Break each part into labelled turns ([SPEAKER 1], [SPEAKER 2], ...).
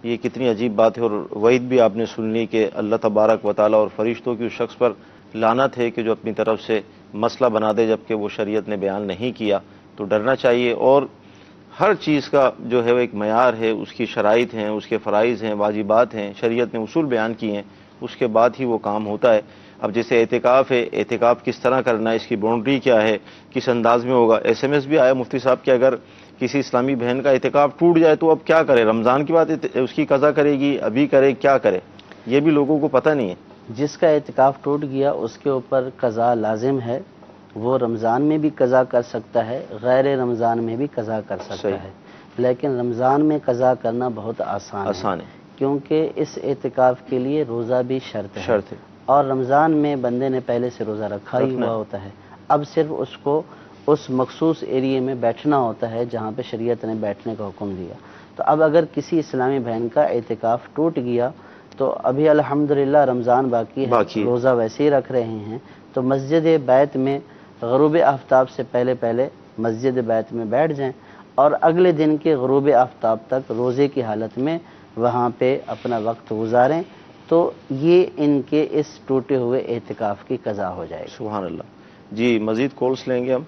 [SPEAKER 1] یہ کتنی عجیب بات ہے، اور وعید بھی آپ نے سن لی کہ اللہ تبارک و تعالیٰ اور فرشتوں کی اس شخص پر لعنت ہے کہ جو اپنی طرف سے مسئلہ بنا دے جبکہ وہ شریعت نے بیان نہیں کیا۔ تو ڈرنا چاہیے، اور ہر چیز کا جو ہے وہ ایک معیار ہے، اس کی شرائط ہیں، اس کے فرائض ہیں، واجبات ہیں، شریعت نے اصول بیان کیے ہیں، اس کے بعد ہی وہ کام ہوتا ہے۔ اب جیسے اعتکاف ہے، اعتکاف کس طرح کرنا ہے، اس کی باؤنڈری کیا ہے، کس انداز میں ہوگا۔ ایس ایم ایس بھی آیا مفتی صاحب کہ اگر کسی اسلامی بہن کا اعتکاف ٹوٹ جائے تو اب کیا کرے، رمضان کی بات اس کی قضا کرے گی، ابھی کرے، کیا کرے، یہ بھی لوگوں کو پتہ نہیں ہے۔
[SPEAKER 2] جس کا اعتکاف ٹوٹ گیا اس کے اوپر قضا لازم ہے، وہ رمضان میں بھی قضا کر سکتا ہے، غیر رمضان میں بھی قضا کر سکتا ہے، لیکن رمضان میں قضا کرنا بہت آسان ہے کیونکہ اس اعتکاف کے لیے روزہ بھی شرط ہے، اور رمضان میں بندے نے پہلے سے روزہ رکھا ہی ہوا ہوتا ہے، اب صرف اس کو اس مخصوص ایریے میں بیٹھنا ہوتا ہے جہاں پہ شریعت نے بیٹھنے کا حکم دیا۔ تو اب اگر کسی اسلامی بہن کا اعتکاف ٹوٹ گیا تو ابھی الحمدللہ رمضان باقی ہے، روزہ ویسے ہی رکھ رہے ہیں، تو مسجد بیت میں غروب آفتاب سے پہلے مسجد بیت میں بیٹھ جائیں اور اگلے دن کے غروب آفتاب تک روزے کی حالت میں وہاں پہ اپنا وقت گزاریں، تو یہ ان کے اس ٹوٹے ہوئے اعتکاف کی قضا ہو جائے گی۔
[SPEAKER 1] سبحان اللہ۔ جی مزید کالس لیں گے ہم۔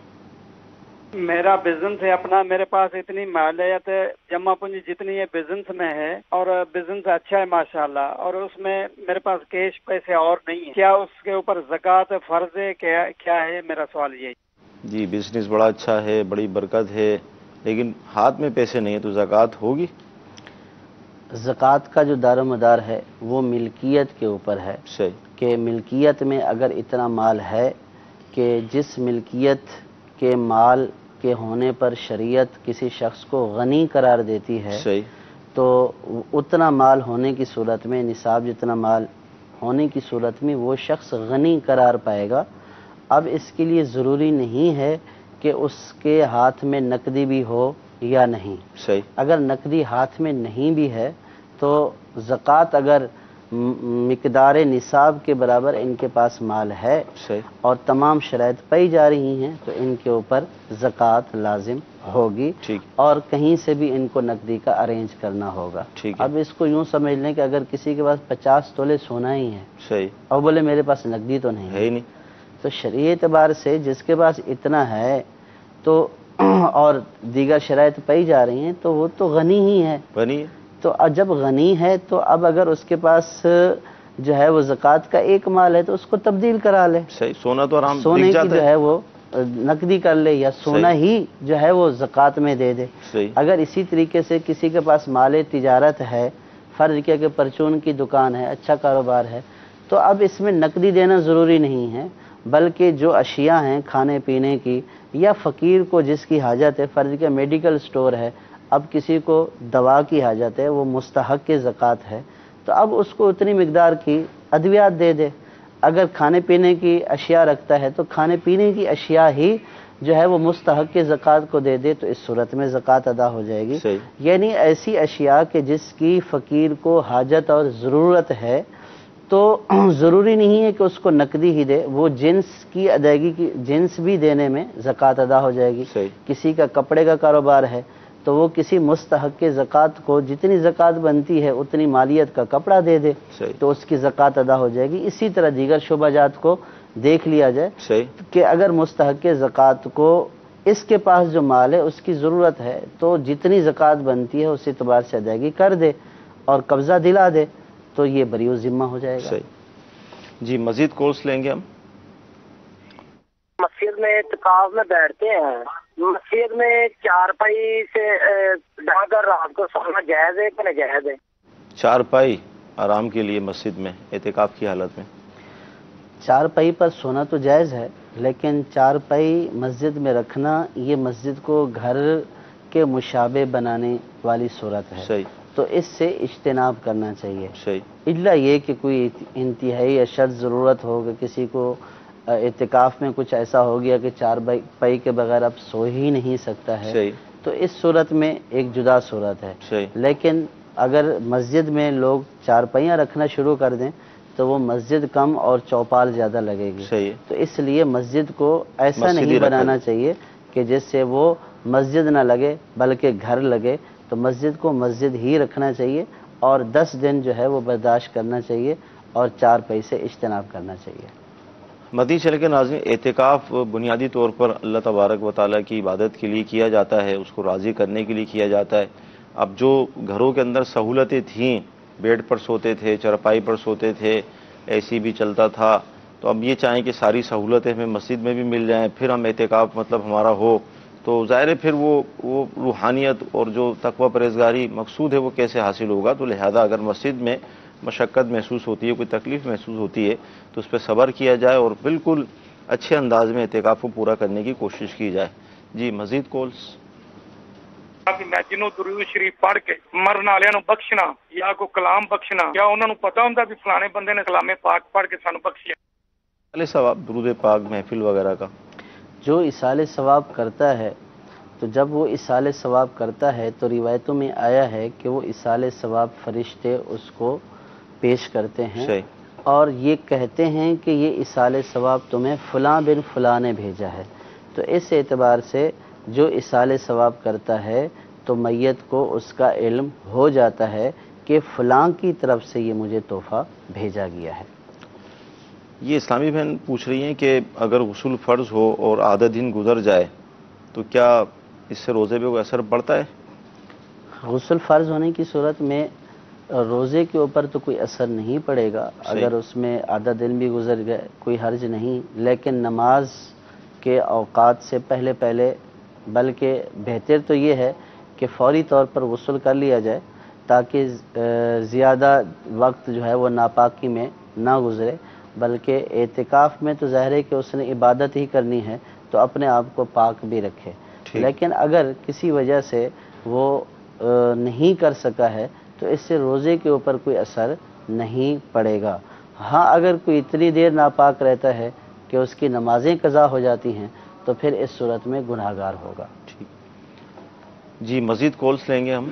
[SPEAKER 3] میرا بزنس ہے اپنا، میرے پاس اتنی مالیت جمع پونجی جتنی ہے بزنس میں ہے، اور بزنس اچھا ہے ماشاءاللہ، اور اس میں میرے پاس کیش پیسے اور نہیں ہے، کیا اس کے اوپر زکوٰۃ فرض ہے، کیا ہے، میرا سوال یہ ہے۔
[SPEAKER 1] جی بزنس بڑا اچھا ہے، بڑی برکت ہے، لیکن ہاتھ میں پیسے نہیں ہے تو زکوٰۃ ہوگی؟
[SPEAKER 2] زکوٰۃ کا جو دار و مدار ہے وہ ملکیت کے اوپر ہے، کہ ملکیت میں اگر اتنا مال ہے کہ جس ملکیت کے مال کے ہونے پر شریعت کسی شخص کو غنی قرار دیتی ہے، تو اتنا مال ہونے کی صورت میں، نصاب جتنا مال ہونے کی صورت میں وہ شخص غنی قرار پائے گا۔ اب اس کے لیے ضروری نہیں ہے کہ اس کے ہاتھ میں نقدی بھی ہو یا نہیں، اگر نقدی ہاتھ میں نہیں بھی ہے تو زکوٰۃ اگر مقدار نصاب کے برابر ان کے پاس مال ہے اور تمام شرائط پائی جا رہی ہیں تو ان کے اوپر زکوٰۃ لازم ہوگی، اور کہیں سے بھی ان کو نقدی کا ارینج کرنا ہوگا۔ اب اس کو یوں سمجھ لیں کہ اگر کسی کے پاس 50 تولے سونا ہی ہے اور بولے میرے پاس نقدی تو نہیں ہے، تو شرعی اعتبار سے جس کے پاس اتنا ہے تو اور دیگر شرائط پائی جا رہی ہیں تو وہ تو غنی ہی ہے، تو جب غنی ہے تو اب اگر اس کے پاس جو ہے وہ زکوٰۃ کا ایک مال ہے تو اس کو تبدیل کرا لے،
[SPEAKER 1] سونا تو آرام
[SPEAKER 2] سونے کی جو ہے وہ نقدی کر لے یا سونا ہی جو ہے وہ زکوٰۃ میں دے دے۔ اگر اسی طریقے سے کسی کے پاس مال تجارت ہے، فرض کیا کہ پرچون کی دکان ہے، اچھا کاروبار ہے، تو اب اس میں نقدی دینا ضروری نہیں ہے، بلکہ جو اشیاء ہیں کھانے پینے کی یا فقیر کو جس کی حاجت ہے، فرض کیا میڈیکل سٹور ہے، اب کسی کو دوا کی حاجت ہے، وہ مستحق کے زکوٰۃ ہے، تو اب اس کو اتنی مقدار کی ادویات دے دے۔ اگر کھانے پینے کی اشیاء رکھتا ہے تو کھانے پینے کی اشیاء ہی جو ہے وہ مستحق کے زکوٰۃ کو دے دے، تو اس صورت میں زکوٰۃ ادا ہو جائے گی۔ یعنی ایسی اشیاء کہ جس کی فقیر کو حاجت اور ضرورت ہے تو ضروری نہیں ہے کہ اس کو نقدی ہی دے، وہ جنس کی ادائیگی کی جنس بھی دینے میں زکوٰۃ ادا ہو جائے گی۔ کسی کا کپڑے کا کاروبار ہے تو وہ کسی مستحق کے زکوٰۃ کو جتنی زکوٰۃ بنتی ہے اتنی مالیت کا کپڑا دے دے تو اس کی زکوٰۃ ادا ہو جائے گی۔ اسی طرح دیگر شعبہ جات کو دیکھ لیا جائے کہ اگر مستحق کے زکوٰۃ کو اس کے پاس جو مال ہے اس کی ضرورت ہے تو جتنی زکوٰۃ بنتی ہے اس اعتبار سے ادائیگی کر دے اور قبضہ دلا دے تو یہ بری ذمہ ہو جائے گا۔
[SPEAKER 1] جی مزید کورس لیں گے ہم۔
[SPEAKER 4] مسجد میں اعتکاف میں بیٹھتے ہیں، مسجد میں چارپائی سے ڈھا کر رات کو سونا جائز ہے کہ ناجائز ہے؟
[SPEAKER 1] چارپائی آرام کے لیے مسجد میں اعتکاف کی حالت میں
[SPEAKER 2] چارپائی پر سونا تو جائز ہے، لیکن چارپائی مسجد میں رکھنا یہ مسجد کو گھر کے مشابہ بنانے والی صورت ہے، تو اس سے اجتناب کرنا چاہیے، الا یہ کہ کوئی انتہائی اشد ضرورت ہو کہ کسی کو اعتکاف میں کچھ ایسا ہو گیا کہ چارپائی کے بغیر اب سو ہی نہیں سکتا ہے، تو اس صورت میں ایک جدا صورت ہے۔ لیکن اگر مسجد میں لوگ چارپائیاں رکھنا شروع کر دیں تو وہ مسجد کم اور چوپال زیادہ لگے گی، تو اس لیے مسجد کو ایسا نہیں بنانا چاہیے کہ جس سے وہ مسجد نہ لگے بلکہ گھر لگے، تو مسجد کو مسجد ہی رکھنا چاہیے اور 10 دن جو ہے وہ برداشت کرنا چاہیے اور 4 پیسے اجتناب کرنا چاہیے۔
[SPEAKER 1] مدنی چینل کے ناظرین، اعتکاف بنیادی طور پر اللہ تبارک و تعالیٰ کی عبادت کے لیے کیا جاتا ہے، اس کو راضی کرنے کے لیے کیا جاتا ہے۔ اب جو گھروں کے اندر سہولتیں تھیں، بیڈ پر سوتے تھے، چرپائی پر سوتے تھے، اے سی بھی چلتا تھا، تو اب یہ چاہیں کہ ساری سہولتیں ہمیں مسجد میں بھی مل جائیں، پھر ہم اعتکاف مطلب ہمارا ہو، تو ظاہر ہے پھر وہ روحانیت اور جو تقوی پرہیزگاری مقصود ہے وہ کیسے حاصل ہوگا؟ تو لہذا اگر مسجد میں مشقت محسوس ہوتی ہے، کوئی تکلیف محسوس ہوتی ہے، تو اس پہ صبر کیا جائے اور بالکل اچھے انداز میں اعتکاف کو پورا کرنے کی کوشش کی جائے۔ جی مزید کالس؟
[SPEAKER 5] میں جنوں درود شریف پڑھ کے مرن والوں نو بخشنا یا کو کلام بخشنا، کیا انہوں نے پتا ہوں بھی فلانے بندے نے کلام پاک پڑھ کے سانو بخشیا؟
[SPEAKER 1] علیہ ثواب درود پاک محفل وغیرہ کا
[SPEAKER 2] جو اصال ثواب کرتا ہے، تو جب وہ اصال ثواب کرتا ہے تو روایتوں میں آیا ہے کہ وہ اصال ثواب فرشتے اس کو پیش کرتے ہیں
[SPEAKER 1] صحیح،
[SPEAKER 2] اور یہ کہتے ہیں کہ یہ اصال ثواب تمہیں فلاں بن فلاں نے بھیجا ہے۔ تو اس اعتبار سے جو اصال ثواب کرتا ہے تو میت کو اس کا علم ہو جاتا ہے کہ فلاں کی طرف سے یہ مجھے تحفہ بھیجا گیا ہے۔
[SPEAKER 1] یہ اسلامی بہن پوچھ رہی ہیں کہ اگر غسل فرض ہو اور آدھا دن گزر جائے تو کیا اس سے روزے پہ کوئی اثر پڑتا ہے؟
[SPEAKER 2] غسل فرض ہونے کی صورت میں روزے کے اوپر تو کوئی اثر نہیں پڑے گا، اگر اس میں آدھا دن بھی گزر گئے کوئی حرج نہیں، لیکن نماز کے اوقات سے پہلے بلکہ بہتر تو یہ ہے کہ فوری طور پر غسل کر لیا جائے تاکہ زیادہ وقت جو ہے وہ ناپاکی میں نہ گزرے، بلکہ اعتکاف میں تو ظاہر ہے کہ اس نے عبادت ہی کرنی ہے تو اپنے آپ کو پاک بھی رکھے، لیکن اگر کسی وجہ سے وہ نہیں کر سکا ہے تو اس سے روزے کے اوپر کوئی اثر نہیں پڑے گا۔ ہاں اگر کوئی اتنی دیر ناپاک رہتا ہے کہ اس کی نمازیں قضا ہو جاتی ہیں تو پھر اس صورت میں گناہگار ہوگا۔
[SPEAKER 1] جی مزید کالس لیں گے ہم۔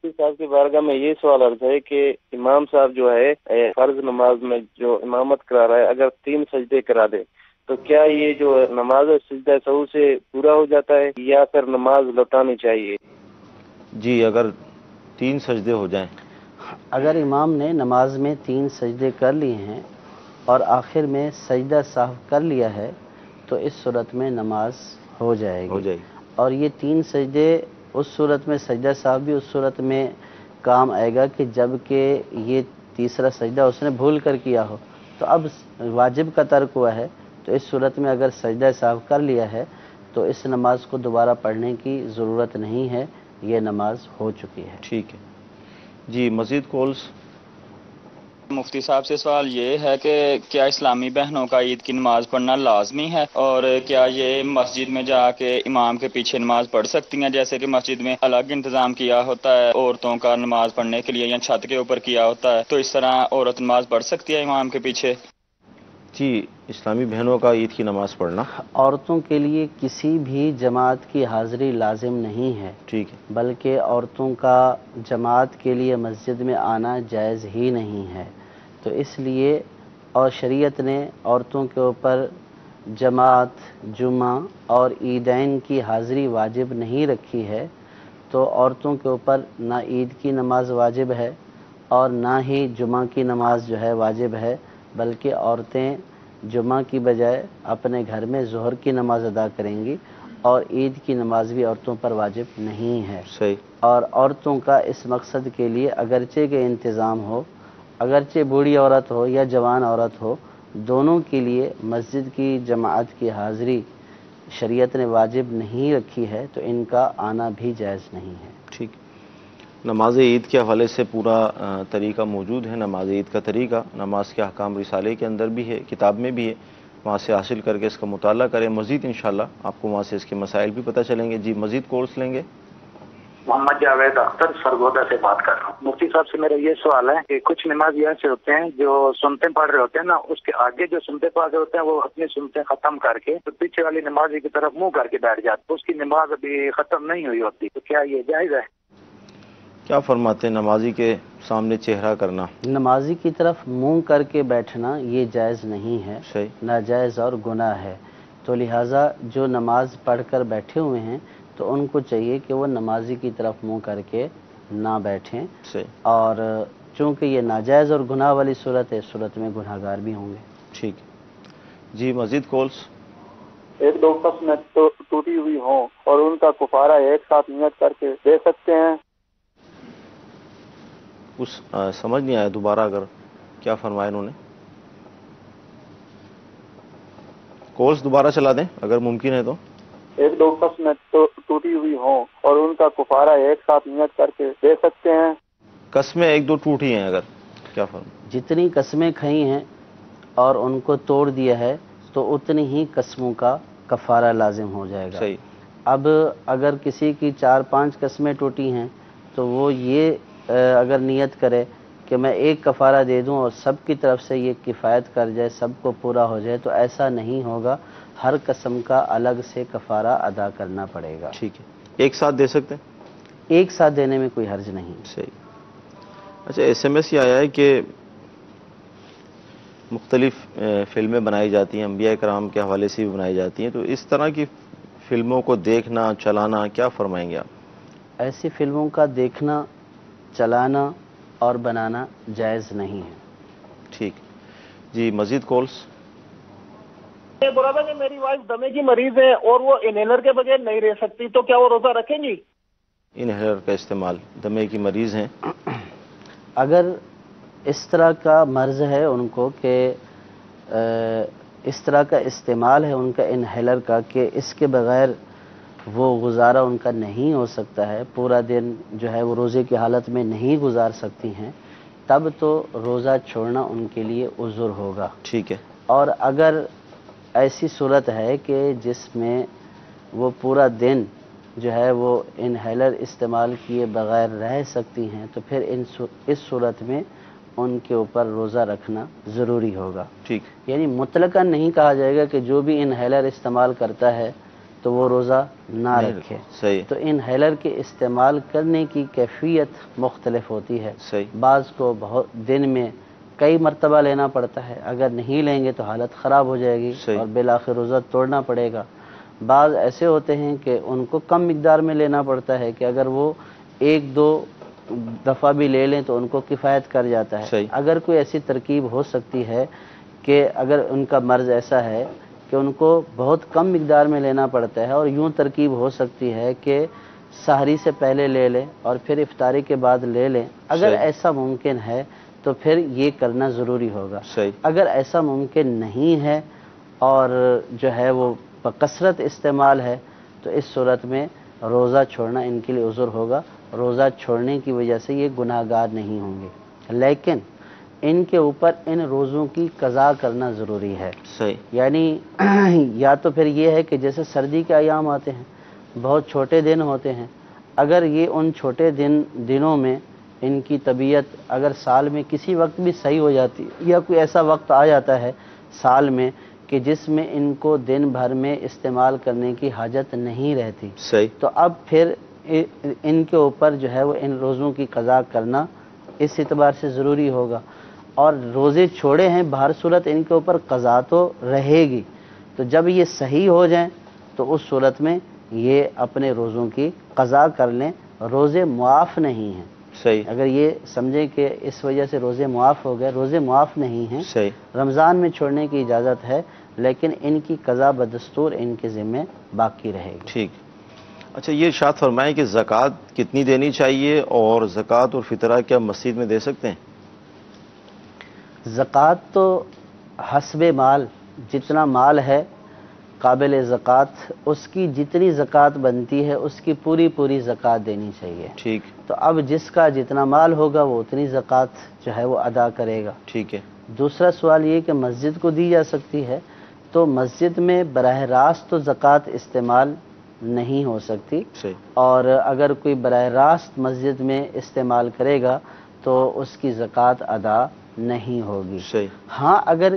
[SPEAKER 6] صاحب کی بارگاہ میں یہ سوال عرض ہے کہ امام صاحب جو ہے فرض نماز میں جو امامت کرا رہا ہے، اگر 3 سجدے کرا دے تو کیا یہ جو نماز ہے سجدہ سہو سے پورا ہو جاتا ہے یا پھر نماز لوٹانی چاہیے؟
[SPEAKER 1] جی اگر 3 سجدے ہو جائیں،
[SPEAKER 2] اگر امام نے نماز میں 3 سجدے کر لیے ہیں اور آخر میں سجدہ سہو کر لیا ہے تو اس صورت میں نماز ہو جائے گی، اور یہ 3 سجدے اس صورت میں سجدہ سہو بھی اس صورت میں کام آئے گا کہ جب کہ یہ تیسرا سجدہ اس نے بھول کر کیا ہو، تو اب واجب کا ترک ہوا ہے، تو اس صورت میں اگر سجدہ سہو کر لیا ہے تو اس نماز کو دوبارہ پڑھنے کی ضرورت نہیں ہے، یہ نماز ہو چکی ہے۔
[SPEAKER 1] ٹھیک ہے جی مزید کالس؟
[SPEAKER 7] مفتی صاحب سے سوال یہ ہے کہ کیا اسلامی بہنوں کا عید کی نماز پڑھنا لازمی ہے، اور کیا یہ مسجد میں جا کے امام کے پیچھے نماز پڑھ سکتی ہیں؟ جیسے کہ مسجد میں الگ انتظام کیا ہوتا ہے عورتوں کا نماز پڑھنے کے لیے یا چھت کے اوپر کیا ہوتا ہے، تو اس طرح عورت نماز پڑھ سکتی ہے امام کے پیچھے؟
[SPEAKER 1] جی اسلامی بہنوں کا عید کی نماز پڑھنا
[SPEAKER 2] عورتوں کے لیے کسی بھی جماعت کی حاضری لازم نہیں ہے،
[SPEAKER 1] ٹھیک ہے، بلکہ
[SPEAKER 2] عورتوں کا جماعت کے لیے مسجد میں آنا جائز ہی نہیں ہے، تو اس لیے اور شریعت نے عورتوں کے اوپر جماعت، جمعہ اور عیدین کی حاضری واجب نہیں رکھی ہے، تو عورتوں کے اوپر نہ عید کی نماز واجب ہے اور نہ ہی جمعہ کی نماز جو ہے واجب ہے، بلکہ عورتیں جمعہ کی بجائے اپنے گھر میں ظہر کی نماز ادا کریں گی، اور عید کی نماز بھی عورتوں پر واجب نہیں ہے۔
[SPEAKER 1] صحیح،
[SPEAKER 2] اور عورتوں کا اس مقصد کے لیے اگرچہ کہ انتظام ہو، اگرچہ بوڑھی عورت ہو یا جوان عورت ہو، دونوں کے لیے مسجد کی جماعت کی حاضری شریعت نے واجب نہیں رکھی ہے، تو ان کا آنا بھی جائز نہیں ہے۔
[SPEAKER 1] ٹھیک، نماز عید کے حوالے سے پورا طریقہ موجود ہے، نماز عید کا طریقہ نماز کے احکام رسالے کے اندر بھی ہے، کتاب میں بھی ہے، وہاں سے حاصل کر کے اس کا مطالعہ کریں، مزید انشاءاللہ آپ کو وہاں سے اس کے مسائل بھی پتہ چلیں گے۔ جی مزید کورس لیں گے؟
[SPEAKER 4] محمد جاوید اختر سرگودا سے بات کر رہا ہوں۔ مفتی صاحب سے میرا یہ سوال ہے کہ کچھ نمازی ایسے ہوتے ہیں جو سنتیں پڑھ رہے ہوتے ہیں نا، اس کے آگے جو سنتیں پڑھ رہے ہوتے ہیں وہ اپنی سنتیں ختم کر کے تو پیچھے والی نمازی کی طرف منہ کر کے بیٹھ جاتے، اس کی نماز ابھی ختم نہیں ہوئی ہوتی، تو کیا یہ جائز ہے؟
[SPEAKER 1] کیا فرماتے ہیں نمازی کے سامنے چہرہ کرنا؟
[SPEAKER 2] نمازی کی طرف منہ کر کے بیٹھنا یہ جائز نہیں ہے،
[SPEAKER 1] صحیح،
[SPEAKER 2] ناجائز اور گناہ ہے، تو لہٰذا جو نماز پڑھ کر بیٹھے ہوئے ہیں تو ان کو چاہیے کہ وہ نمازی کی طرف منہ کر کے نہ بیٹھیں، اور چونکہ یہ ناجائز اور گناہ والی صورت ہے، اس صورت میں گناہ گار بھی ہوں گے۔
[SPEAKER 1] ٹھیک ہے جی، مزید کالس؟
[SPEAKER 6] ایک دو قسمیں ٹوٹی ہوئی ہوں اور ان کا کفارہ ایک ساتھ نیت کر کے دے سکتے ہیں؟
[SPEAKER 1] کچھ سمجھ نہیں آیا، دوبارہ اگر کیا فرمایا انہوں نے؟ کالس دوبارہ چلا دیں اگر ممکن ہے تو۔
[SPEAKER 6] ایک دو قسمیں ٹوٹی ہوئی ہوں اور ان کا کفارہ ایک ساتھ نیت کر کے دے سکتے ہیں؟
[SPEAKER 1] قسمیں ایک دو ٹوٹی ہیں اگر، کیا فرمایا؟
[SPEAKER 2] جتنی قسمیں کھئی ہیں اور ان کو توڑ دیا ہے تو اتنی ہی قسموں کا کفارہ لازم ہو جائے گا۔
[SPEAKER 1] صحیح۔
[SPEAKER 2] اب اگر کسی کی 4-5 قسمیں ٹوٹی ہیں تو وہ یہ اگر نیت کرے کہ میں ایک کفارہ دے دوں اور سب کی طرف سے یہ کفایت کر جائے، سب کو پورا ہو جائے، تو ایسا نہیں ہوگا، ہر قسم کا الگ سے کفارہ ادا کرنا پڑے گا۔
[SPEAKER 1] ٹھیک ہے، ایک ساتھ دے سکتے ہیں؟
[SPEAKER 2] ایک ساتھ دینے میں کوئی حرج نہیں۔
[SPEAKER 1] صحیح۔ اچھا، ایس ایم ایس یہ آیا ہے کہ مختلف فلمیں بنائی جاتی ہیں، انبیاء کرام کے حوالے سے بھی بنائی جاتی ہیں، تو اس طرح کی فلموں کو دیکھنا چلانا کیا فرمائیں گے آپ؟
[SPEAKER 2] ایسی فلموں کا دیکھنا، چلانا اور بنانا جائز نہیں ہے۔
[SPEAKER 1] ٹھیک جی، مزید کالس؟
[SPEAKER 8] بولا تھا کہ میری وائف دمے کی مریض ہے اور وہ انہیلر کے بغیر نہیں رہ سکتی، تو کیا وہ روزہ رکھیں گی؟
[SPEAKER 1] انہیلر کا استعمال، دمے کی مریض ہیں،
[SPEAKER 2] اگر اس طرح کا مرض ہے ان کو کہ اس طرح کا استعمال ہے ان کا انہیلر کا کہ اس کے بغیر وہ گزارا ان کا نہیں ہو سکتا ہے، پورا دن جو ہے وہ روزے کی حالت میں نہیں گزار سکتی ہیں، تب تو روزہ چھوڑنا ان کے لیے عذر ہوگا۔
[SPEAKER 1] ٹھیک ہے۔
[SPEAKER 2] اور اگر ایسی صورت ہے کہ جس میں وہ پورا دن جو ہے وہ انہیلر استعمال کیے بغیر رہ سکتی ہیں تو پھر اس صورت میں ان کے اوپر روزہ رکھنا ضروری ہوگا۔
[SPEAKER 1] ٹھیک،
[SPEAKER 2] یعنی مطلقاً نہیں کہا جائے گا کہ جو بھی انہیلر استعمال کرتا ہے تو وہ روزہ نہ رکھے۔
[SPEAKER 1] صحیح۔
[SPEAKER 2] تو انہیلر کے استعمال کرنے کی کیفیت مختلف ہوتی ہے۔
[SPEAKER 1] صحیح۔
[SPEAKER 2] بعض کو بہت دن میں کئی مرتبہ لینا پڑتا ہے، اگر نہیں لیں گے تو حالت خراب ہو جائے گی اور بالآخر روزہ توڑنا پڑے گا۔ بعض ایسے ہوتے ہیں کہ ان کو کم مقدار میں لینا پڑتا ہے کہ اگر وہ 1-2 دفعہ بھی لے لیں تو ان کو کفایت کر جاتا ہے۔ اگر کوئی ایسی ترکیب ہو سکتی ہے کہ اگر ان کا مرض ایسا ہے کہ ان کو بہت کم مقدار میں لینا پڑتا ہے اور یوں ترکیب ہو سکتی ہے کہ سحری سے پہلے لے لیں اور پھر افطاری کے بعد لے لیں، اگر ایسا ممکن ہے تو پھر یہ کرنا ضروری ہوگا۔ اگر ایسا ممکن نہیں ہے اور جو ہے وہ بکثرت استعمال ہے تو اس صورت میں روزہ چھوڑنا ان کے لیے عذر ہوگا، روزہ چھوڑنے کی وجہ سے یہ گناہ گار نہیں ہوں گے، لیکن ان کے اوپر ان روزوں کی قضا کرنا ضروری ہے۔ یعنی یا تو پھر یہ ہے کہ جیسے سردی کے ایام آتے ہیں، بہت چھوٹے دن ہوتے ہیں، اگر یہ ان چھوٹے دنوں میں ان کی طبیعت اگر سال میں کسی وقت بھی صحیح ہو جاتی یا کوئی ایسا وقت آ جاتا ہے سال میں کہ جس میں ان کو دن بھر میں استعمال کرنے کی حاجت نہیں رہتی، تو اب پھر ان کے اوپر جو ہے وہ ان روزوں کی قضا کرنا اس اعتبار سے ضروری ہوگا، اور روزے چھوڑے ہیں بہر صورت ان کے اوپر قضا تو رہے گی، تو جب یہ صحیح ہو جائیں تو اس صورت میں یہ اپنے روزوں کی قضا کر لیں، روزے معاف نہیں ہیں۔ اگر یہ سمجھیں کہ اس وجہ سے روزے معاف ہو گئے، روزے معاف نہیں ہیں، رمضان میں چھوڑنے کی اجازت ہے، لیکن ان کی قضا بدستور ان کے ذمہ باقی رہے گی۔
[SPEAKER 1] ٹھیک۔ اچھا، یہ ارشاد فرمائیں کہ زکوٰۃ کتنی دینی چاہیے اور زکوٰۃ اور فطرہ کیا مسجد میں دے سکتے ہیں؟
[SPEAKER 2] زکوٰۃ تو حسب مال، جتنا مال ہے قابل زکوٰۃ، اس کی جتنی زکوٰۃ بنتی ہے اس کی پوری زکوٰۃ دینی چاہیے۔
[SPEAKER 1] ٹھیک۔
[SPEAKER 2] تو اب جس کا جتنا مال ہوگا وہ اتنی زکوٰۃ جو ہے وہ ادا کرے گا۔
[SPEAKER 1] ٹھیک ہے۔
[SPEAKER 2] دوسرا سوال یہ کہ مسجد کو دی جا سکتی ہے، تو مسجد میں براہ راست تو زکوٰۃ استعمال نہیں ہو سکتی، اور اگر کوئی براہ راست مسجد میں استعمال کرے گا تو اس کی زکوٰۃ ادا نہیں ہوگی۔ ہاں، اگر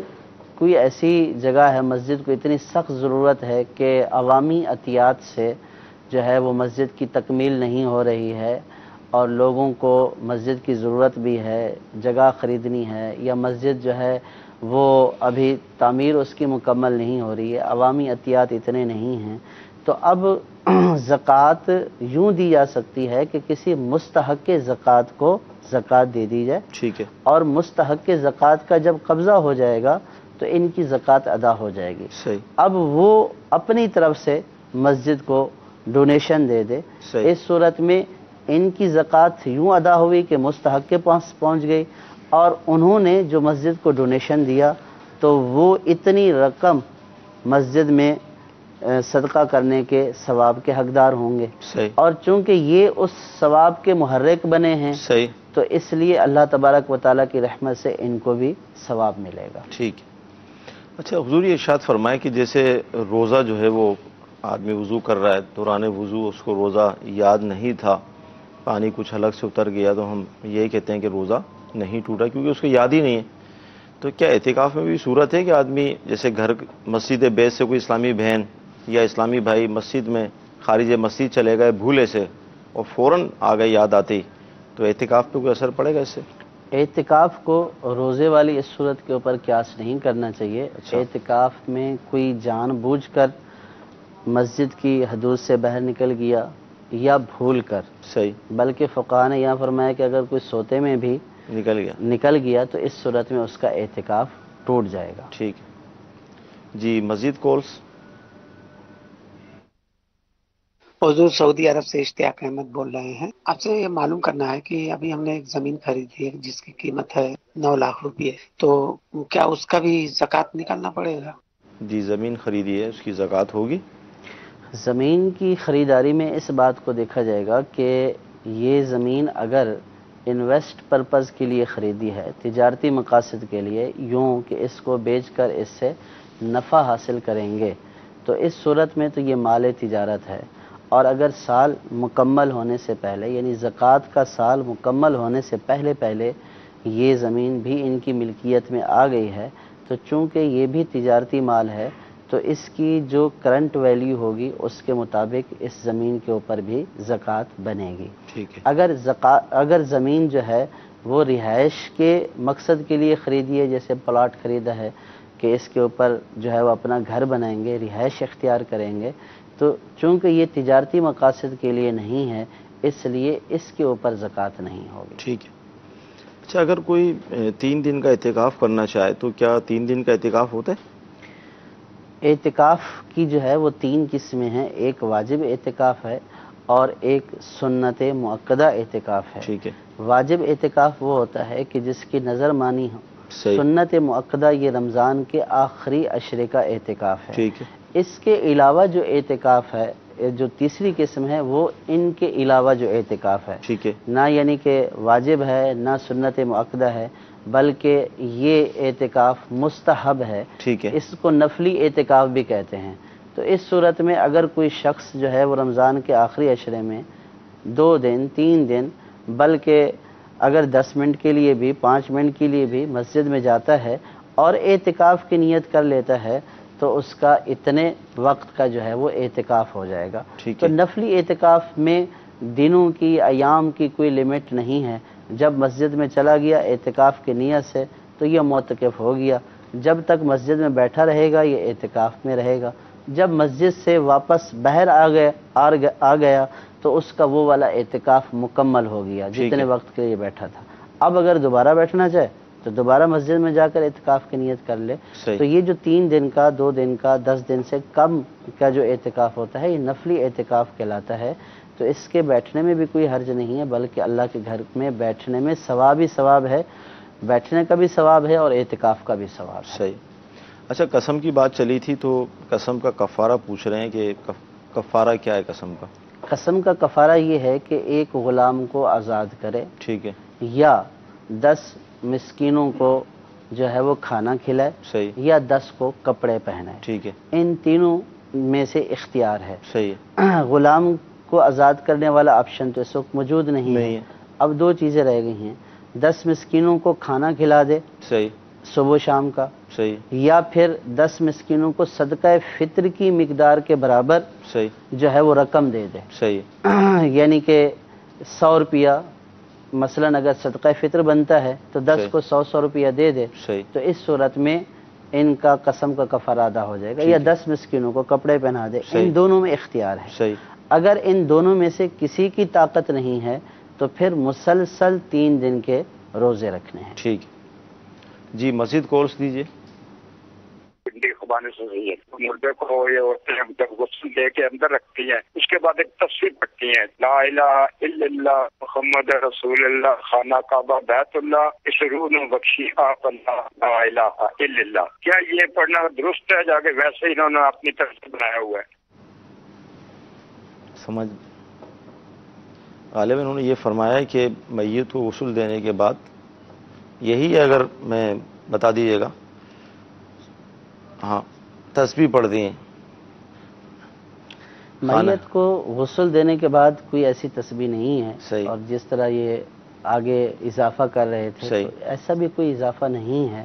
[SPEAKER 2] کوئی ایسی جگہ ہے، مسجد کو اتنی سخت ضرورت ہے کہ عوامی عطیات سے جو ہے وہ مسجد کی تکمیل نہیں ہو رہی ہے اور لوگوں کو مسجد کی ضرورت بھی ہے، جگہ خریدنی ہے، یا مسجد جو ہے وہ ابھی تعمیر اس کی مکمل نہیں ہو رہی ہے، عوامی عطیات اتنے نہیں ہیں، تو اب زکوٰۃ یوں دی جا سکتی ہے کہ کسی مستحق زکوٰۃ کو زکوٰۃ دے دی جائے،
[SPEAKER 1] ٹھیک ہے،
[SPEAKER 2] اور مستحق زکوٰۃ کا جب قبضہ ہو جائے گا تو ان کی زکوٰۃ ادا ہو جائے گی۔
[SPEAKER 1] صحیح،
[SPEAKER 2] اب وہ اپنی طرف سے مسجد کو ڈونیشن دے دے،
[SPEAKER 1] صحیح،
[SPEAKER 2] اس صورت میں ان کی زکوٰۃ یوں ادا ہوئی کہ مستحق کے پاس پہنچ گئی، اور انہوں نے جو مسجد کو ڈونیشن دیا تو وہ اتنی رقم مسجد میں صدقہ کرنے کے ثواب کے حقدار ہوں گے،
[SPEAKER 1] صحیح،
[SPEAKER 2] اور چونکہ یہ اس ثواب کے محرک بنے ہیں
[SPEAKER 1] صحیح،
[SPEAKER 2] تو اس لیے اللہ تبارک و تعالیٰ کی رحمت سے ان کو بھی ثواب ملے گا۔
[SPEAKER 1] ٹھیک ہے۔ اچھا حضور یہ ارشاد فرمائے کہ جیسے روزہ جو ہے وہ آدمی وضو کر رہا ہے، دوران وضو اس کو روزہ یاد نہیں تھا، پانی کچھ الگ سے اتر گیا تو ہم یہی کہتے ہیں کہ روزہ نہیں ٹوٹا کیونکہ اس کو یاد ہی نہیں ہے، تو کیا اعتکاف میں بھی صورت ہے کہ آدمی جیسے گھر مسجد بیت سے کوئی اسلامی بہن یا اسلامی بھائی مسجد میں خارج مسجد چلے گئے بھولے سے اور فوراً آ گئے یاد آتے ہی، تو اعتکاف پہ کوئی اثر پڑے گا اس سے؟
[SPEAKER 2] اعتکاف کو روزے والی اس صورت کے اوپر قیاس نہیں کرنا چاہیے۔
[SPEAKER 1] اچھا،
[SPEAKER 2] اعتکاف میں کوئی جان بوجھ کر مسجد کی حدود سے باہر نکل گیا یا بھول کر،
[SPEAKER 1] صحیح،
[SPEAKER 2] بلکہ فقہاء نے یہاں فرمایا کہ اگر کوئی سوتے میں بھی
[SPEAKER 1] نکل گیا
[SPEAKER 2] تو اس صورت میں اس کا اعتکاف ٹوٹ جائے گا۔
[SPEAKER 1] ٹھیک ہے جی، مزید کالس؟
[SPEAKER 9] حضور سعودی عرب سے اشتیاق احمد بول رہے ہیں۔ آپ سے یہ معلوم کرنا ہے کہ ابھی ہم نے ایک زمین خریدی ہے جس کی قیمت ہے 9 لاکھ روپے، تو کیا اس کا بھی زکوٰۃ نکالنا پڑے گا؟
[SPEAKER 1] جی، زمین خریدی ہے، اس کی زکوٰۃ ہوگی؟
[SPEAKER 2] زمین کی خریداری میں اس بات کو دیکھا جائے گا کہ یہ زمین اگر انویسٹ پرپز کے لیے خریدی ہے، تجارتی مقاصد کے لیے، یوں کہ اس کو بیچ کر اس سے نفع حاصل کریں گے، تو اس صورت میں تو یہ مال تجارت ہے، اور اگر سال مکمل ہونے سے پہلے یعنی زکوٰۃ کا سال مکمل ہونے سے پہلے یہ زمین بھی ان کی ملکیت میں آ گئی ہے، تو چونکہ یہ بھی تجارتی مال ہے تو اس کی جو کرنٹ ویلیو ہوگی اس کے مطابق اس زمین کے اوپر بھی زکوٰۃ بنے گی۔
[SPEAKER 1] ٹھیک ہے،
[SPEAKER 2] اگر زمین جو ہے وہ رہائش کے مقصد کے لیے خریدی ہے، جیسے پلاٹ خریدا ہے کہ اس کے اوپر جو ہے وہ اپنا گھر بنائیں گے، رہائش اختیار کریں گے، تو چونکہ یہ تجارتی مقاصد کے لیے نہیں ہے اس لیے اس کے اوپر زکوٰۃ نہیں ہوگی۔
[SPEAKER 1] ٹھیک ہے۔ اچھا اگر کوئی 3 دن کا اعتکاف کرنا چاہے تو کیا 3 دن کا اعتکاف ہوتا ہے؟
[SPEAKER 2] اعتکاف کی جو ہے وہ 3 قسمیں ہیں، ایک واجب اعتکاف ہے اور ایک سنت مؤکدہ اعتکاف ہے۔
[SPEAKER 1] ٹھیک ہے،
[SPEAKER 2] واجب اعتکاف وہ ہوتا ہے کہ جس کی نظر مانی ہو،
[SPEAKER 1] صحیح،
[SPEAKER 2] سنت مؤکدہ یہ رمضان کے آخری عشرے کا اعتکاف ہے۔
[SPEAKER 1] ٹھیک ہے،
[SPEAKER 2] اس کے علاوہ جو اعتکاف ہے، جو تیسری قسم ہے، وہ ان کے علاوہ جو اعتکاف ہے،
[SPEAKER 1] ٹھیک ہے،
[SPEAKER 2] نہ یعنی کہ واجب ہے نہ سنت مؤکدہ ہے، بلکہ یہ اعتکاف مستحب ہے،
[SPEAKER 1] ٹھیک ہے،
[SPEAKER 2] اس کو نفلی اعتکاف بھی کہتے ہیں۔ تو اس صورت میں اگر کوئی شخص جو ہے وہ رمضان کے آخری عشرے میں 2 دن 3 دن بلکہ اگر 10 منٹ کے لیے بھی 5 منٹ کے لیے بھی مسجد میں جاتا ہے اور اعتکاف کی نیت کر لیتا ہے تو اس کا اتنے وقت کا جو ہے وہ اعتکاف ہو جائے گا۔
[SPEAKER 1] ٹھیک
[SPEAKER 2] تو
[SPEAKER 1] ہے،
[SPEAKER 2] نفلی اعتکاف میں دنوں کی ایام کی کوئی لمٹ نہیں ہے، جب مسجد میں چلا گیا اعتکاف کی نیت سے تو یہ معتکف ہو گیا، جب تک مسجد میں بیٹھا رہے گا یہ اعتکاف میں رہے گا، جب مسجد سے واپس باہر آ گیا تو اس کا وہ والا اعتکاف مکمل ہو گیا جتنے وقت کے لیے بیٹھا تھا۔ اب اگر دوبارہ بیٹھنا چاہے تو دوبارہ مسجد میں جا کر اعتکاف کی نیت کر لے۔ تو یہ جو 3 دن کا 2 دن کا 10 دن سے کم کا جو اعتکاف ہوتا ہے یہ نفلی اعتکاف کہلاتا ہے، تو اس کے بیٹھنے میں بھی کوئی حرج نہیں ہے، بلکہ اللہ کے گھر میں بیٹھنے میں ثواب ہی ثواب ہے، بیٹھنے کا بھی ثواب ہے اور اعتکاف کا بھی ثواب ہے۔
[SPEAKER 1] صحیح۔ اچھا قسم کی بات چلی تھی تو قسم کا کفارہ پوچھ رہے ہیں کہ کفارہ کیا ہے قسم کا؟
[SPEAKER 2] قسم کا کفارہ یہ ہے کہ ایک غلام کو آزاد کرے،
[SPEAKER 1] ٹھیک ہے،
[SPEAKER 2] یا 10 مسکینوں کو جو ہے وہ کھانا کھلائے،
[SPEAKER 1] صحیح،
[SPEAKER 2] یا 10 کو کپڑے پہنائے،
[SPEAKER 1] ٹھیک ہے،
[SPEAKER 2] ان تینوں میں سے اختیار ہے۔
[SPEAKER 1] صحیح ہے،
[SPEAKER 2] غلام کو آزاد کرنے والا آپشن تو اس وقت موجود نہیں ہے۔
[SPEAKER 1] ہے،
[SPEAKER 2] اب 2 چیزیں رہ گئی ہیں، 10 مسکینوں کو کھانا کھلا دے
[SPEAKER 1] صحیح،
[SPEAKER 2] صبح شام کا،
[SPEAKER 1] صحیح،
[SPEAKER 2] یا پھر 10 مسکینوں کو صدقہ فطر کی مقدار کے برابر
[SPEAKER 1] صحیح،
[SPEAKER 2] جو ہے وہ رقم دے دے،
[SPEAKER 1] صحیح،
[SPEAKER 2] یعنی کہ 100 روپیہ مثلا اگر صدقہ فطر بنتا ہے تو 10 کو 100 روپیہ دے دے،
[SPEAKER 1] صحیح،
[SPEAKER 2] تو اس صورت میں ان کا قسم کا کفارہ ادا ہو جائے گا، یا 10 مسکینوں کو کپڑے پہنا دے، ان دونوں میں اختیار ہے۔ اگر ان دونوں میں سے کسی کی طاقت نہیں ہے تو پھر مسلسل 3 دن کے روزے رکھنے ہیں۔
[SPEAKER 1] ٹھیک جی، مزید کالس دیجیے۔
[SPEAKER 10] خبانے سے رہی ہے مردے کو یہ ہوتے ہیں جب غسل دے کے اندر رکھتی ہیں، اس کے بعد ایک تصویر پڑھتی ہیں، لا الہ الا اللہ محمد رسول اللہ خانہ کعبہ بیت اللہ اس روح نے بخشی آپ اللہ لا الہ الا اللہ۔ کیا یہ پڑھنا درست ہے؟ جا کے ویسے انہوں نے اپنی طرف سے بنایا ہوا ہے؟
[SPEAKER 1] سمجھ غالباً انہوں نے یہ فرمایا کہ میت کو غسل دینے کے بعد یہی ہے، اگر میں بتا دیجیے گا۔ ہاں، تسبیح پڑھ دیں۔
[SPEAKER 2] میت کو غسل دینے کے بعد کوئی ایسی تسبیح نہیں ہے،
[SPEAKER 1] صحیح،
[SPEAKER 2] اور جس طرح یہ آگے اضافہ کر رہے تھے تو ایسا بھی کوئی اضافہ نہیں ہے۔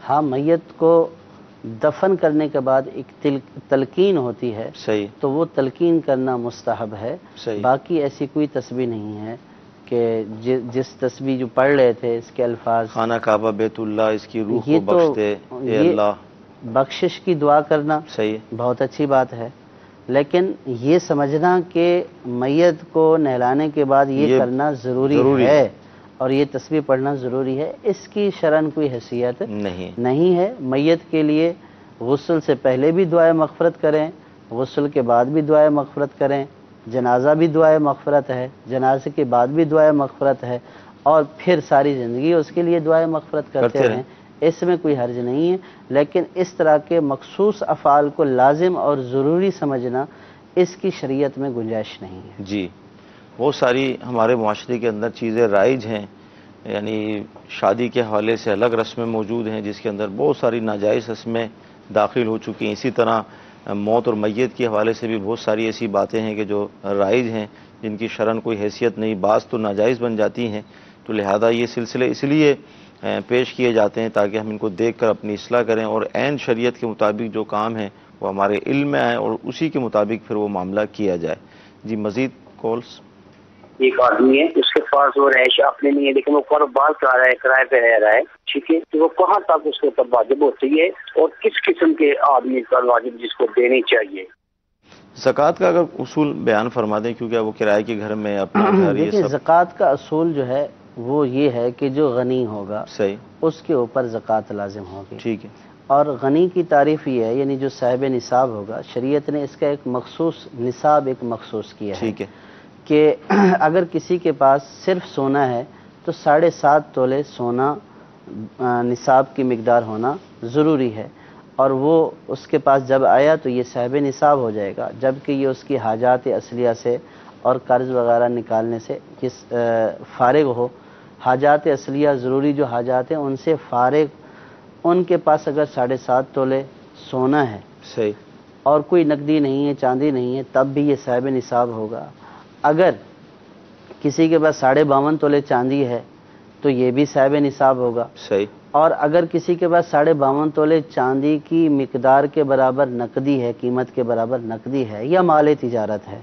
[SPEAKER 2] ہاں، میت کو دفن کرنے کے بعد ایک تلقین ہوتی ہے،
[SPEAKER 1] صحیح،
[SPEAKER 2] تو وہ تلقین کرنا مستحب ہے، باقی ایسی کوئی تسبیح نہیں ہے کہ جس تسبیح جو پڑھ رہے تھے اس کے الفاظ
[SPEAKER 1] خانہ کعبہ بیت اللہ اس کی روح کو بخش دے اے اللہ،
[SPEAKER 2] بخشش کی دعا کرنا
[SPEAKER 1] صحیح،
[SPEAKER 2] بہت اچھی بات ہے، لیکن یہ سمجھنا کہ میت کو نہلانے کے بعد یہ کرنا ضروری ہے اور یہ تسبیح پڑھنا ضروری ہے، اس کی شرعاً کوئی حیثیت نہیں ہے۔ میت کے لیے غسل سے پہلے بھی دعائے مغفرت کریں، غسل کے بعد بھی دعائے مغفرت کریں، جنازہ بھی دعائے مغفرت ہے، جنازے کے بعد بھی دعائے مغفرت ہے، اور پھر ساری زندگی اس کے لیے دعائے مغفرت کرتے رہیں، اس میں کوئی حرج نہیں ہے۔ لیکن اس طرح کے مخصوص افعال کو لازم اور ضروری سمجھنا، اس کی شریعت میں گنجائش نہیں ہے۔
[SPEAKER 1] جی، بہت ساری ہمارے معاشرے کے اندر چیزیں رائج ہیں، یعنی شادی کے حوالے سے الگ رسمیں موجود ہیں جس کے اندر بہت ساری ناجائز رسمیں داخل ہو چکی ہیں، اسی طرح موت اور میت کے حوالے سے بھی بہت ساری ایسی باتیں ہیں کہ جو رائج ہیں جن کی شرعاً کوئی حیثیت نہیں، بعض تو ناجائز بن جاتی ہیں، تو لہذا یہ سلسلے اس لیے پیش کیے جاتے ہیں تاکہ ہم ان کو دیکھ کر اپنی اصلاح کریں اور عین شریعت کے مطابق جو کام ہیں وہ ہمارے علم میں آئیں اور اسی کے مطابق پھر وہ معاملہ کیا جائے۔ جی، مزید کالس۔
[SPEAKER 11] ایک آدمی ہے اس کے پاس وہ رہائش اپنے نہیں ہے لیکن وہ کاروبار کر رہا ہے، کرائے پہ رہ رہا ہے، ٹھیک ہے، تو وہ کہاں تک اس کے اوپر واجب ہوتی ہے اور کس قسم کے آدمی پر واجب جس کو دینی چاہیے؟
[SPEAKER 1] زکوٰۃ کا اگر اصول بیان فرما دیں، کیونکہ وہ کرائے کے گھر میں اپنا گھر، یہ سب
[SPEAKER 2] زکوٰۃ کا اصول جو ہے وہ یہ ہے کہ جو غنی ہوگا
[SPEAKER 1] صحیح
[SPEAKER 2] اس کے اوپر زکوٰۃ لازم ہوگی،
[SPEAKER 1] ٹھیک ہے،
[SPEAKER 2] اور غنی کی تعریف یہ ہے یعنی جو صاحب نصاب ہوگا، شریعت نے اس کا ایک مخصوص نصاب ایک مخصوص کیا ہے،
[SPEAKER 1] ٹھیک ہے،
[SPEAKER 2] کہ اگر کسی کے پاس صرف سونا ہے تو 7.5 تولے سونا نصاب کی مقدار ہونا ضروری ہے، اور وہ اس کے پاس جب آیا تو یہ صاحب نصاب ہو جائے گا، جبکہ یہ اس کی حاجات اصلیہ سے اور قرض وغیرہ نکالنے سے فارغ ہو۔ حاجات اصلیہ ضروری جو حاجات ہیں ان سے فارغ، ان کے پاس اگر 7.5 تولے سونا ہے
[SPEAKER 1] صحیح،
[SPEAKER 2] اور کوئی نقدی نہیں ہے، چاندی نہیں ہے، تب بھی یہ صاحب نصاب ہوگا۔ اگر کسی کے پاس 52.5 تولے چاندی ہے تو یہ بھی صاحب نصاب ہوگا،
[SPEAKER 1] صحیح،
[SPEAKER 2] اور اگر کسی کے پاس 52.5 تولے چاندی کی مقدار کے برابر نقدی ہے، قیمت کے برابر نقدی ہے یا مال تجارت ہے،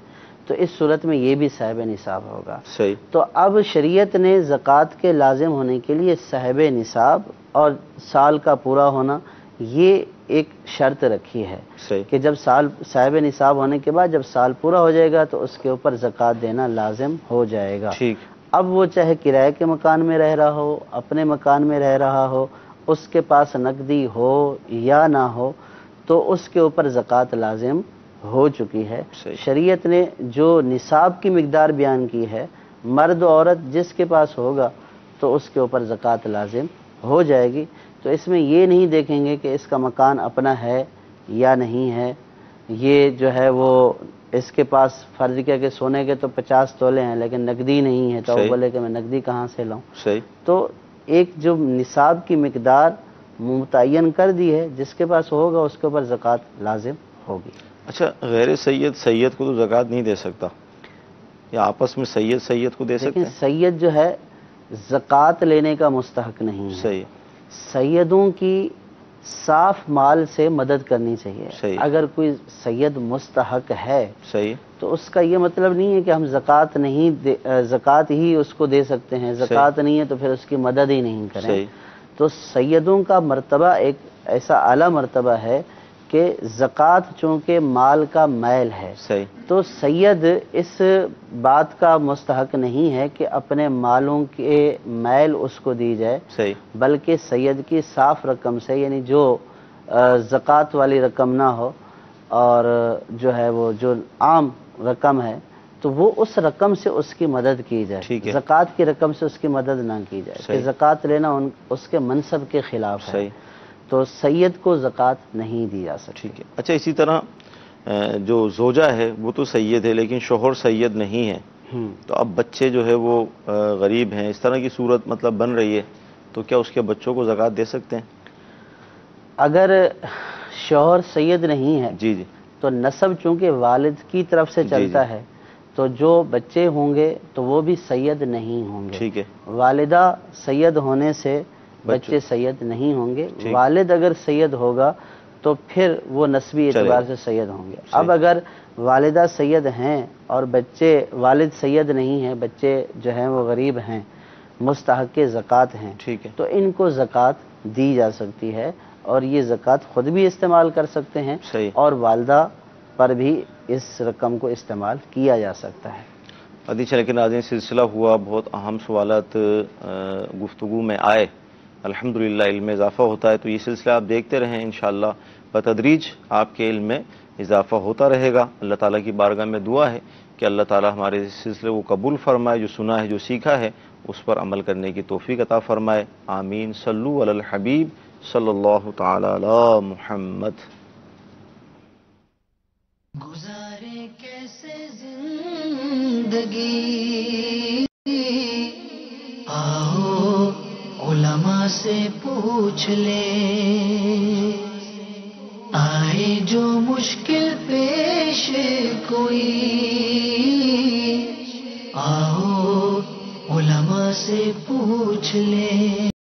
[SPEAKER 2] تو اس صورت میں یہ بھی صاحب نصاب ہوگا۔
[SPEAKER 1] صحیح،
[SPEAKER 2] تو اب شریعت نے زکوٰۃ کے لازم ہونے کے لیے صاحب نصاب اور سال کا پورا ہونا یہ ایک شرط رکھی ہے،
[SPEAKER 1] صحیح،
[SPEAKER 2] کہ جب سال صاحب نصاب ہونے کے بعد جب سال پورا ہو جائے گا تو اس کے اوپر زکوٰۃ دینا لازم ہو جائے گا۔
[SPEAKER 1] ٹھیک،
[SPEAKER 2] اب وہ چاہے کرائے کے مکان میں رہ رہا ہو، اپنے مکان میں رہ رہا ہو، اس کے پاس نقدی ہو یا نہ ہو، تو اس کے اوپر زکوٰۃ لازم ہو چکی ہے۔ شریعت نے جو نصاب کی مقدار بیان کی ہے، مرد و عورت جس کے پاس ہوگا تو اس کے اوپر زکوٰۃ لازم ہو جائے گی۔ تو اس میں یہ نہیں دیکھیں گے کہ اس کا مکان اپنا ہے یا نہیں ہے، یہ جو ہے وہ اس کے پاس فرض کیا کہ سونے کے تو 50 تولے ہیں لیکن نقدی نہیں ہے، تو وہ بولے کہ میں نقدی کہاں سے لاؤں؟
[SPEAKER 1] صحیح،
[SPEAKER 2] تو ایک جو نصاب کی مقدار متعین کر دی ہے، جس کے پاس ہوگا اس کے اوپر زکوٰۃ لازم ہوگی۔
[SPEAKER 1] اچھا، غیر سید کو تو زکوٰۃ نہیں دے سکتا، یا آپس میں سید کو دے سکتے
[SPEAKER 2] لیکن سید جو ہے زکوٰۃ لینے کا مستحق نہیں ہے،
[SPEAKER 1] صحیح،
[SPEAKER 2] سیدوں کی صاف مال سے مدد کرنی چاہیے۔
[SPEAKER 1] صحیح،
[SPEAKER 2] اگر کوئی سید مستحق ہے
[SPEAKER 1] صحیح،
[SPEAKER 2] تو اس کا یہ مطلب نہیں ہے کہ ہم زکوٰۃ ہی اس کو دے سکتے ہیں، زکوٰۃ نہیں ہے تو پھر اس کی مدد ہی نہیں کریں۔
[SPEAKER 1] صحیح،
[SPEAKER 2] تو سیدوں کا مرتبہ ایک ایسا اعلیٰ مرتبہ ہے کہ زکوٰۃ چونکہ مال کا میل ہے،
[SPEAKER 1] صحیح، تو
[SPEAKER 2] سید اس بات کا مستحق نہیں ہے کہ اپنے مالوں کے میل اس کو دی جائے،
[SPEAKER 1] صحیح،
[SPEAKER 2] بلکہ سید کی صاف رقم سے، یعنی جو زکوٰۃ والی رقم نہ ہو اور جو ہے وہ جو عام رقم ہے، تو وہ اس رقم سے اس کی مدد کی جائے، زکوٰۃ کی رقم سے اس کی مدد نہ کی جائے، کہ زکوٰۃ لینا اس کے منصب کے خلاف ہے، تو سید کو زکوٰۃ نہیں دی جا سکتی۔
[SPEAKER 1] ٹھیک ہے۔ اچھا، اسی طرح جو زوجہ ہے وہ تو سید ہے لیکن شوہر سید نہیں ہے، تو اب بچے جو ہے وہ غریب ہیں، اس طرح کی صورت مطلب بن رہی ہے، تو کیا اس کے بچوں کو زکوٰۃ دے سکتے ہیں؟
[SPEAKER 2] اگر شوہر سید نہیں ہے
[SPEAKER 1] جی جی،
[SPEAKER 2] تو نسب چونکہ والد کی طرف سے چلتا ہے، تو جو بچے ہوں گے تو وہ بھی سید نہیں ہوں گے۔
[SPEAKER 1] ٹھیک ہے،
[SPEAKER 2] والدہ سید ہونے سے بچے سید نہیں ہوں گے، والد اگر سید ہوگا تو پھر وہ نسبی اعتبار سے سید ہوں گے۔ اب اگر والدہ سید ہیں اور بچے والد سید نہیں ہیں، بچے جو ہیں وہ غریب ہیں، مستحق زکوٰۃ ہیں،
[SPEAKER 1] ٹھیک ہے،
[SPEAKER 2] تو ان کو زکوٰۃ دی جا سکتی ہے، اور یہ زکوٰۃ خود بھی استعمال کر سکتے ہیں، اور والدہ پر بھی اس رقم کو استعمال کیا جا سکتا ہے۔
[SPEAKER 1] حدیث لیکن ناظرین، سلسلہ ہوا، بہت اہم سوالات گفتگو میں آئے، الحمدللہ علم میں اضافہ ہوتا ہے، تو یہ سلسلہ آپ دیکھتے رہیں، انشاءاللہ بتدریج آپ کے علم میں اضافہ ہوتا رہے گا۔ اللہ تعالیٰ کی بارگاہ میں دعا ہے کہ اللہ تعالیٰ ہمارے اس سلسلے کو قبول فرمائے، جو سنا ہے، جو سیکھا ہے، اس پر عمل کرنے کی توفیق عطا فرمائے، آمین۔ صلو علی الحبیب صلی اللہ تعالی علی محمد۔
[SPEAKER 12] گزارے کیسے زندگی، آؤ علماء سے پوچھ لیں، آئے جو مشکل پیش کوئی، آؤ علماء سے پوچھ لیں۔